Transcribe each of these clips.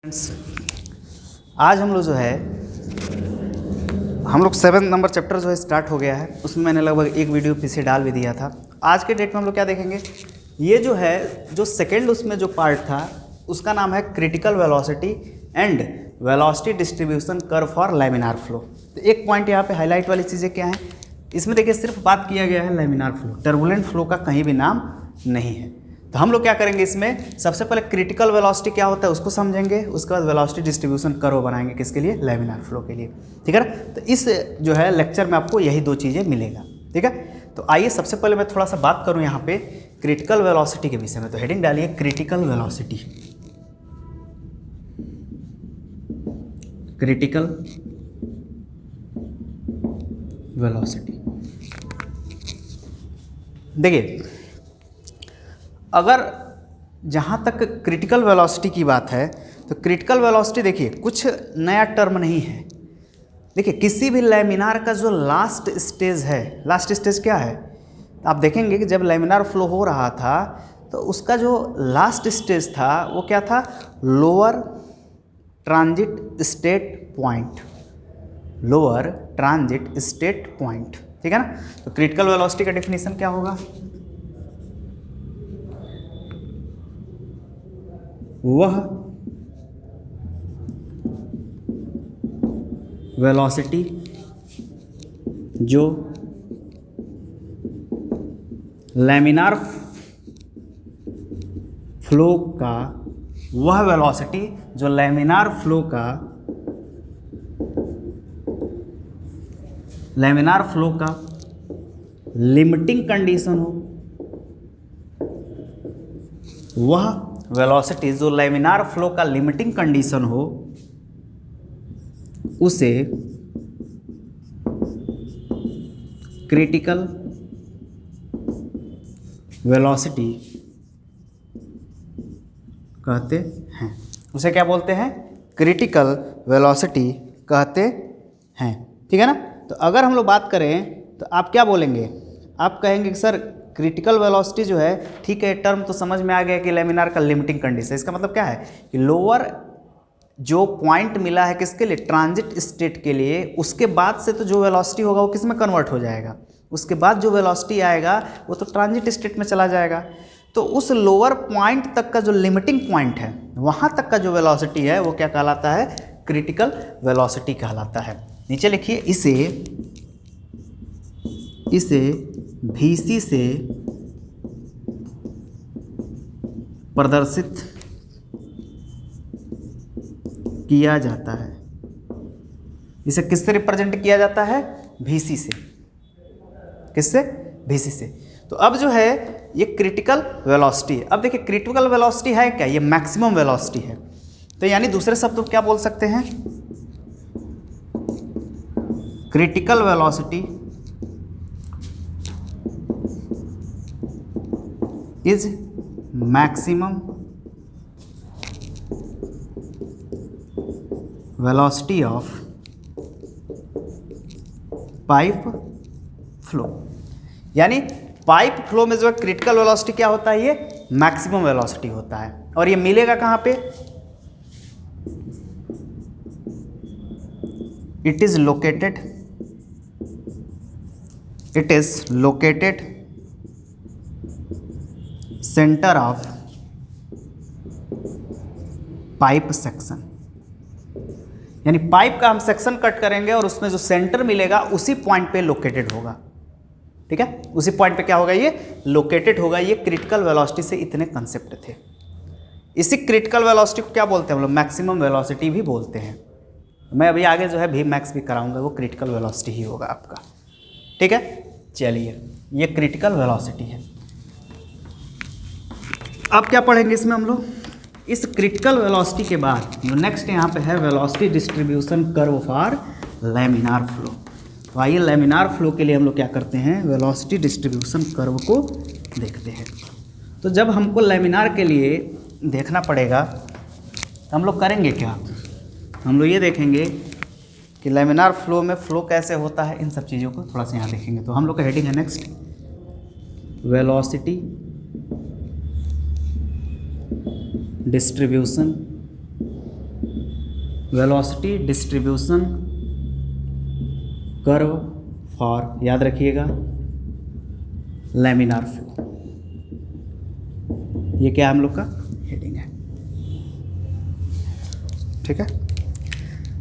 Friends, आज हम लोग जो है 7 नंबर चैप्टर जो है स्टार्ट हो गया है। उसमें मैंने लगभग एक वीडियो पीछे डाल भी दिया था। आज के डेट में हम लोग क्या देखेंगे, ये जो है जो सेकेंड उसमें जो पार्ट था उसका नाम है critical velocity and velocity distribution curve for laminar flow. तो एक पॉइंट यहाँ पे हाईलाइट वाली चीज़ें क्या हैं, इसमें देखिए सिर्फ बात किया गया है लैमिनार फ्लो, टर्बुलेंट फ्लो का कहीं भी नाम नहीं है। तो हम लोग क्या करेंगे, इसमें सबसे पहले क्रिटिकल वेलोसिटी क्या होता है उसको समझेंगे, उसके बाद वेलोसिटी डिस्ट्रीब्यूशन कर्व बनाएंगे किसके लिए, लैमिनार फ्लो के लिए। ठीक है ना। तो इस जो है लेक्चर में आपको यही दो चीज़ें मिलेगा। ठीक है। तो आइए सबसे पहले मैं थोड़ा सा बात करूं यहाँ पे क्रिटिकल वेलोसिटी के विषय में। तो हेडिंग डालिए क्रिटिकल वेलोसिटी। क्रिटिकल वेलोसिटी देखिए, अगर जहाँ तक क्रिटिकल वेलोसिटी की बात है तो क्रिटिकल वेलोसिटी देखिए कुछ नया टर्म नहीं है। देखिए किसी भी लैमिनार का जो लास्ट स्टेज है, लास्ट स्टेज क्या है, आप देखेंगे कि जब लैमिनार फ्लो हो रहा था तो उसका जो लास्ट स्टेज था वो क्या था, lower transit state point, lower transit state point. ठीक है ना। तो क्रिटिकल वेलोसिटी का डेफिनेशन क्या होगा, वह वेलोसिटी जो लैमिनार फ्लो का, वह वेलोसिटी जो लैमिनार फ्लो का, लैमिनार फ्लो का लिमिटिंग कंडीशन हो, वह वेलोसिटी जो लैमिनार फ्लो का लिमिटिंग कंडीशन हो उसे क्रिटिकल वेलोसिटी कहते हैं। उसे क्या बोलते हैं, क्रिटिकल वेलोसिटी कहते हैं। ठीक है ना। तो अगर हम लोग बात करें तो आप क्या बोलेंगे, आप कहेंगे कि सर क्रिटिकल वेलोसिटी जो है, ठीक है टर्म तो समझ में आ गया कि लैमिनार का लिमिटिंग कंडीशन, इसका मतलब क्या है कि लोअर जो पॉइंट मिला है किसके लिए, ट्रांजिट स्टेट के लिए, उसके बाद से तो जो वेलोसिटी होगा वो किस में कन्वर्ट हो जाएगा, उसके बाद जो वेलोसिटी आएगा वो तो ट्रांजिट स्टेट में चला जाएगा। तो उस लोअर पॉइंट तक का जो लिमिटिंग पॉइंट है वहाँ तक का जो वेलोसिटी है वो क्या कहलाता है, क्रिटिकल वेलोसिटी कहलाता है। नीचे लिखिए, इसे VC से प्रदर्शित किया जाता है। इसे किससे रिप्रेजेंट किया जाता है, VC से। किससे, VC से। तो अब जो है ये क्रिटिकल वेलोसिटी है। अब देखिए क्रिटिकल वेलोसिटी है क्या, ये मैक्सिमम वेलोसिटी है। तो यानी दूसरे शब्द क्या बोल सकते हैं, critical velocity is maximum velocity of pipe flow. यानी पाइप फ्लो में जो है क्रिटिकल वेलोसिटी क्या होता है, ये मैक्सिमम वेलोसिटी होता है। और ये मिलेगा कहाँ पे, it is located centre of pipe section. यानी पाइप का हम सेक्शन कट करेंगे और उसमें जो सेंटर मिलेगा उसी पॉइंट पे लोकेटेड होगा। ठीक है, उसी पॉइंट पे क्या होगा, ये लोकेटेड होगा। ये क्रिटिकल वेलोसिटी से इतने कंसेप्ट थे। इसी क्रिटिकल वेलोसिटी को क्या बोलते हैं हम लोग, मैक्सिमम वेलोसिटी भी बोलते हैं। मैं अभी आगे जो है भी मैक्स भी कराऊंगा, वो क्रिटिकल वेलोसिटी ही होगा आपका। ठीक है, चलिए ये क्रिटिकल वेलोसिटी है। अब क्या पढ़ेंगे इसमें हम लोग, इस क्रिटिकल वेलोसिटी के बाद जो नेक्स्ट यहाँ पे है velocity distribution curve for laminar flow. तो आइए लैमिनार फ्लो के लिए हम लोग क्या करते हैं, वेलोसिटी डिस्ट्रीब्यूशन कर्व को देखते हैं। तो जब हमको लैमिनार के लिए देखना पड़ेगा तो हम लोग करेंगे क्या, हम लोग ये देखेंगे कि लैमिनार फ्लो में फ्लो कैसे होता है, इन सब चीज़ों को थोड़ा सा यहाँ देखेंगे। तो हम लोग का हेडिंग है next velocity distribution velocity distribution curve for, याद रखिएगा, लैमिनार फ्लो। ये क्या हम लोग का हेडिंग है, ठीक है।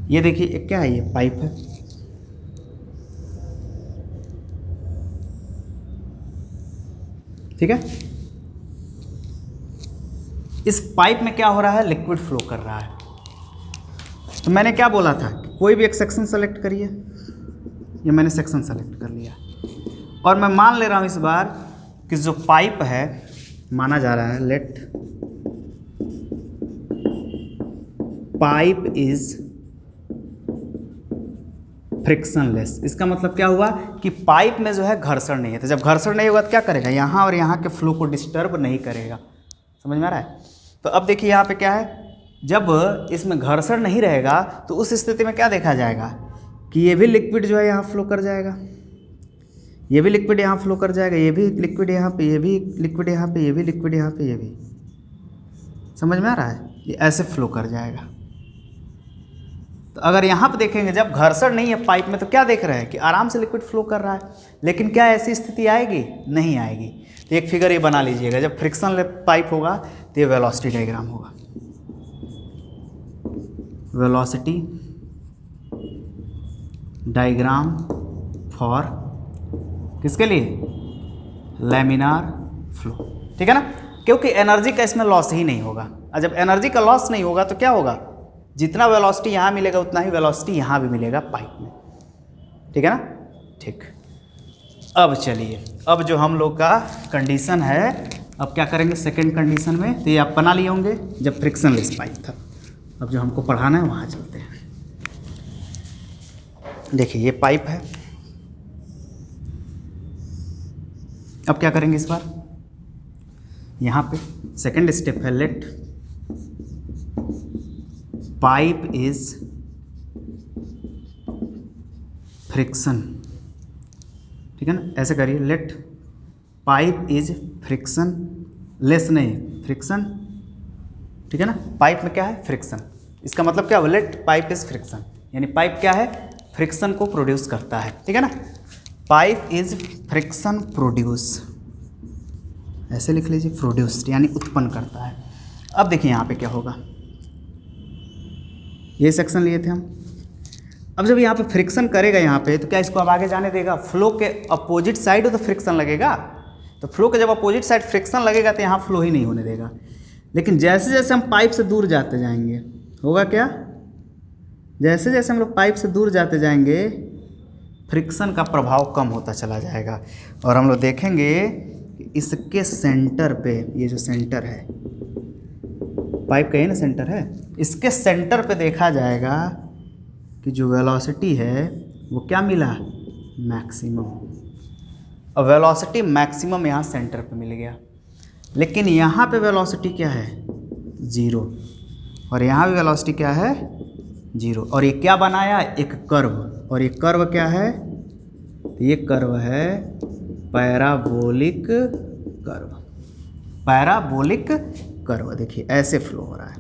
ये देखिए क्या है, ये पाइप है, ठीक है। इस पाइप में क्या हो रहा है, लिक्विड फ्लो कर रहा है। तो मैंने क्या बोला था, कोई भी एक सेक्शन सेलेक्ट करिए, ये मैंने सेक्शन सेलेक्ट कर लिया और मैं मान ले रहा हूं इस बार कि जो पाइप है, माना जा रहा है लेट पाइप इज फ्रिक्शनलेस। इसका मतलब क्या हुआ कि पाइप में जो है घर्षण नहीं है। तो जब घर्षण नहीं होगा तो क्या करेगा, यहाँ और यहाँ के फ्लो को डिस्टर्ब नहीं करेगा। समझ में आ रहा है। तो अब देखिए यहाँ पे क्या है, जब इसमें घर्षण नहीं रहेगा तो उस स्थिति में क्या देखा जाएगा कि ये भी लिक्विड जो है यहाँ फ्लो कर जाएगा, ये भी लिक्विड यहाँ फ्लो कर जाएगा, ये भी लिक्विड यहाँ पे, ये भी लिक्विड यहाँ पे, ये भी लिक्विड यहाँ पे, ये भी। समझ में आ रहा है, ये ऐसे फ्लो कर जाएगा। तो अगर यहाँ पे देखेंगे जब घर्षण नहीं है पाइप में तो क्या देख रहे हैं कि आराम से लिक्विड फ्लो कर रहा है। लेकिन क्या ऐसी स्थिति आएगी, नहीं आएगी। तो एक फिगर ये बना लीजिएगा, जब फ्रिक्शनलेस पाइप होगा तो ये वेलोसिटी डायग्राम होगा। वेलोसिटी डायग्राम फॉर किसके लिए, लैमिनार फ्लो, ठीक है ना। क्योंकि एनर्जी का इसमें लॉस ही नहीं होगा। और जब एनर्जी का लॉस नहीं होगा तो क्या होगा, जितना वेलोसिटी यहाँ मिलेगा उतना ही वेलोसिटी यहाँ भी मिलेगा पाइप में, ठीक है ना। ठीक, अब चलिए, अब जो हम लोग का कंडीशन है, अब क्या करेंगे सेकंड कंडीशन में। तो ये आप बना लिए होंगे जब फ्रिक्शनलेस पाइप था। अब जो हमको पढ़ाना है वहाँ चलते हैं। देखिए ये पाइप है। अब क्या करेंगे इस बार, यहाँ पे सेकंड स्टेप है, लेट पाइप इज फ्रिक्शन, ठीक है ना। ऐसे करिए, let pipe is frictionless, नहीं फ्रिक्शन, ठीक है ना। पाइप में क्या है, फ्रिक्शन। इसका मतलब क्या हुआ, लेट पाइप इज फ्रिक्शन, यानी पाइप क्या है, फ्रिक्शन को प्रोड्यूस करता है, ठीक है ना। पाइप इज फ्रिक्शन प्रोड्यूस, ऐसे लिख लीजिए, प्रोड्यूस्ड यानी उत्पन्न करता है। अब देखिए यहाँ पे क्या होगा, ये सेक्शन लिए थे हम। अब जब यहाँ पे फ्रिक्शन करेगा यहाँ पे, तो क्या इसको अब आगे जाने देगा, फ्लो के अपोजिट साइड तो फ्रिक्शन लगेगा। तो फ्लो के जब अपोजिट साइड फ्रिक्शन लगेगा तो यहाँ फ्लो ही नहीं होने देगा। लेकिन जैसे जैसे हम पाइप से दूर जाते जाएंगे, होगा क्या, जैसे जैसे हम लोग पाइप से दूर जाते जाएंगे फ्रिक्शन का प्रभाव कम होता चला जाएगा। और हम लोग देखेंगे इसके सेंटर पे, ये जो सेंटर है पाइप का, ये ना सेंटर है, इसके सेंटर पे देखा जाएगा कि जो वेलोसिटी है वो क्या मिला, मैक्सिमम। और वेलोसिटी मैक्सिमम यहाँ सेंटर पे मिल गया। लेकिन यहाँ पे वेलोसिटी क्या है, ज़ीरो, और यहाँ भी वेलोसिटी क्या है, ज़ीरो। और ये क्या बनाया, एक कर्व। और ये कर्व क्या है, ये कर्व है पैराबोलिक कर्व। पैराबोलिक कर्व, देखिए ऐसे फ्लो हो रहा है।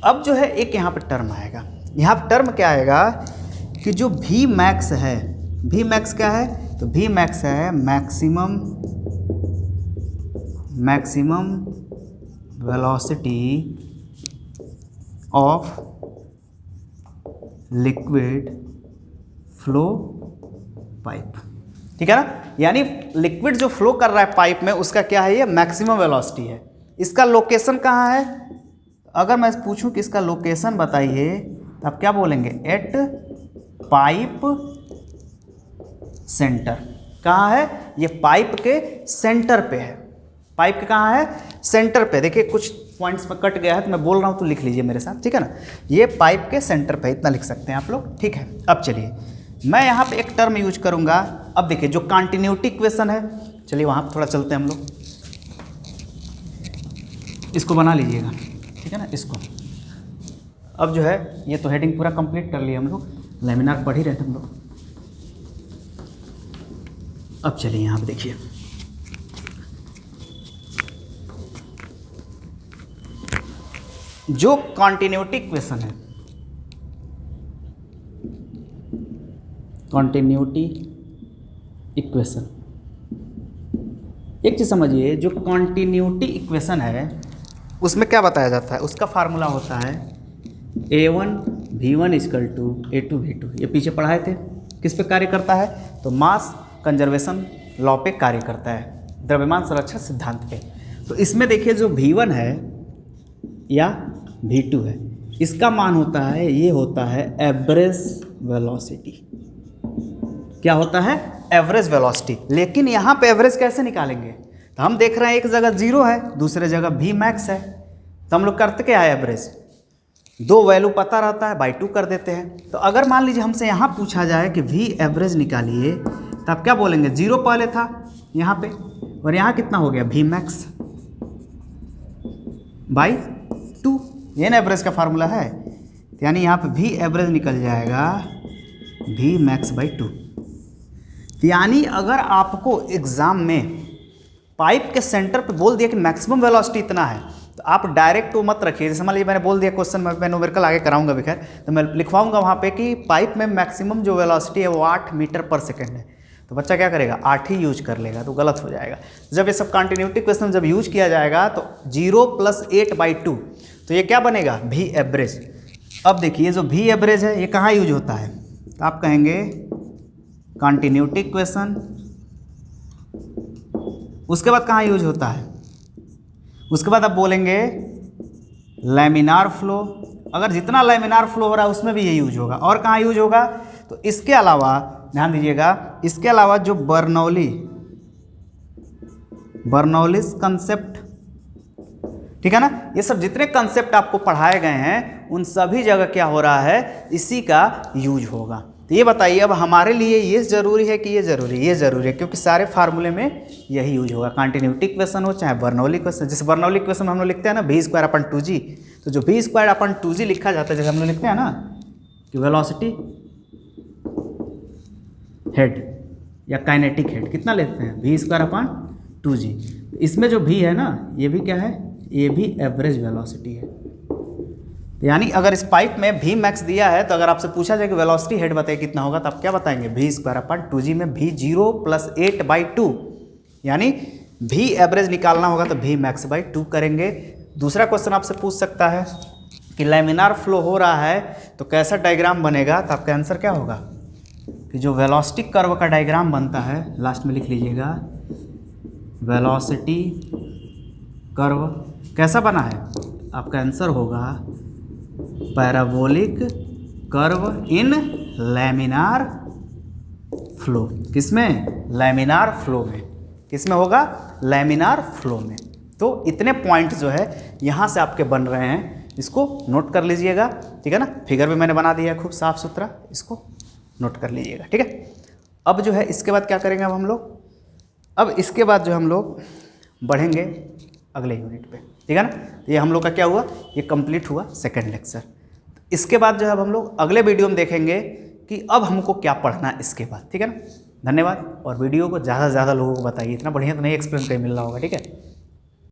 अब जो है एक यहाँ पे टर्म आएगा, यहाँ पे टर्म क्या आएगा कि जो भी मैक्स है, भी मैक्स क्या है, तो भी मैक्स है maximum velocity of liquid flow pipe, ठीक है ना। यानी लिक्विड जो फ्लो कर रहा है पाइप में उसका क्या है, ये मैक्सिमम वेलोसिटी है। इसका लोकेशन कहाँ है, अगर मैं पूछूं कि इसका लोकेशन बताइए तो आप क्या बोलेंगे, एट पाइप सेंटर। कहाँ है, ये पाइप के सेंटर पे है। पाइप के कहाँ है, सेंटर पे। देखिए कुछ पॉइंट्स में कट गया है तो मैं बोल रहा हूँ तो लिख लीजिए मेरे साथ, ठीक है ना। ये पाइप के सेंटर पे, इतना लिख सकते हैं आप लोग, ठीक है। अब चलिए मैं यहाँ पे एक टर्म यूज करूँगा। अब देखिए जो कंटिन्यूटी इक्वेशन है, चलिए वहाँ पे थोड़ा चलते हैं हम लोग। इसको बना लीजिएगा, ठीक है ना, इसको। अब जो है ये तो हेडिंग पूरा कंप्लीट कर लिया हम लोग, लैमिनार पढ़ ही रहे थे हम लोग। अब चलिए यहाँ पे देखिए, जो कॉन्टिन्यूटी इक्वेशन है, कॉन्टिन्यूटी इक्वेशन, एक चीज़ समझिए, जो कॉन्टिन्यूटी इक्वेशन है उसमें क्या बताया जाता है, उसका फार्मूला होता है A1 V1 = A2 V2। ये पीछे पढ़ाए थे, किस पे कार्य करता है, तो मास कंजर्वेशन लॉ पे कार्य करता है, द्रव्यमान संरक्षण सिद्धांत पे। तो इसमें देखिए जो V1 है या V2 है, इसका मान होता है, ये होता है एवरेज वेलोसिटी। क्या होता है, एवरेज वेलोसिटी। लेकिन यहाँ पे एवरेज कैसे निकालेंगे, तो हम देख रहे हैं एक जगह 0 है, दूसरे जगह V max है, तो हम लोग करते क्या है, एवरेज, दो वैल्यू पता रहता है, बाई 2 कर देते हैं। तो अगर मान लीजिए हमसे यहाँ पूछा जाए कि V एवरेज निकालिए, तो आप क्या बोलेंगे, 0 पहले था यहाँ पे, और यहाँ कितना हो गया, V max बाई 2, ये ना एवरेज का फार्मूला है। तो यानी यहाँ पे V एवरेज निकल जाएगा V max बाई 2। यानी अगर आपको एग्जाम में पाइप के सेंटर पे बोल दिया कि मैक्सिमम वेलोसिटी इतना है, तो आप डायरेक्ट वो मत रखिए। जैसे मान लीजिए मैंने बोल दिया क्वेश्चन में, मैं न्यूमेरिकल आगे कराऊंगा भी खैर, तो मैं लिखवाऊंगा वहाँ पे कि पाइप में मैक्सिमम जो वेलोसिटी है वो 8 मीटर पर सेकेंड है, तो बच्चा क्या करेगा, 8 ही यूज कर लेगा, तो गलत हो जाएगा। जब ये सब कॉन्टिन्यूटी क्वेश्चन जब यूज किया जाएगा तो 0 + 8/2, तो ये क्या बनेगा, V एवरेज। अब देखिए जो V एवरेज है ये कहाँ यूज होता है, तो आप कहेंगे कॉन्टिन्यूटी इक्वेशन, उसके बाद कहाँ यूज होता है, उसके बाद आप बोलेंगे लैमिनार फ्लो। अगर जितना लैमिनार फ्लो हो रहा है उसमें भी ये यूज होगा। और कहाँ यूज होगा, तो इसके अलावा ध्यान दीजिएगा, इसके अलावा जो बर्नौलीज कंसेप्ट, ठीक है ना, ये सब जितने कंसेप्ट आपको पढ़ाए गए हैं उन सभी जगह क्या हो रहा है, इसी का यूज होगा। तो ये बताइए अब हमारे लिए ये ज़रूरी है कि ये ज़रूरी है, क्योंकि सारे फार्मूले में यही यूज होगा, कॉन्टिन्यूटी इक्वेशन हो चाहे बर्नौली इक्वेशन। जैसे बर्नौली इक्वेशन में हम लोग लिखते हैं ना V²/2g, तो जो V²/2g लिखा जाता है, जैसे हम लोग लिखते हैं ना कि वेलोसिटी हेड या काइनेटिक हेड कितना लेते हैं, V²/2g। इसमें जो V है ना, ये भी क्या है, ये भी एवरेज वेलोसिटी है। यानी अगर इस पाइप में V max दिया है, तो अगर आपसे पूछा जाए कि वेलोसिटी हेड बताइए कितना होगा, तो आप क्या बताएंगे, V²/2g में V 0 + 8/2, यानी V एवरेज निकालना होगा तो V max/2 करेंगे। दूसरा क्वेश्चन आपसे पूछ सकता है कि लैमिनार फ्लो हो रहा है तो कैसा डायग्राम बनेगा, तो आपका आंसर क्या होगा कि जो वेलोसिटी कर्व का डायग्राम बनता है, लास्ट में लिख लीजिएगा, वेलोसिटी कर्व कैसा बना है, आपका आंसर होगा पैराबोलिक कर्व इन लैमिनार फ्लो। किसमें, लैमिनार फ्लो में। किसमें होगा, लैमिनार फ्लो में। तो इतने पॉइंट जो है यहाँ से आपके बन रहे हैं, इसको नोट कर लीजिएगा, ठीक है ना। फिगर भी मैंने बना दिया है खूब साफ सुथरा, इसको नोट कर लीजिएगा, ठीक है। अब जो है इसके बाद क्या करेंगे, अब हम लोग, अब इसके बाद जो हम लोग बढ़ेंगे अगले यूनिट पे, ठीक है ना। ये हम लोग का क्या हुआ, ये कंप्लीट हुआ सेकंड लेक्चर। इसके बाद जो है अब हम लोग अगले वीडियो में देखेंगे कि अब हमको क्या पढ़ना है इसके बाद, ठीक है ना। धन्यवाद, और वीडियो को ज़्यादा से ज़्यादा लोगों को बताइए, इतना बढ़िया तो नहीं एक्सप्लेन कहीं मिल रहा होगा, ठीक है।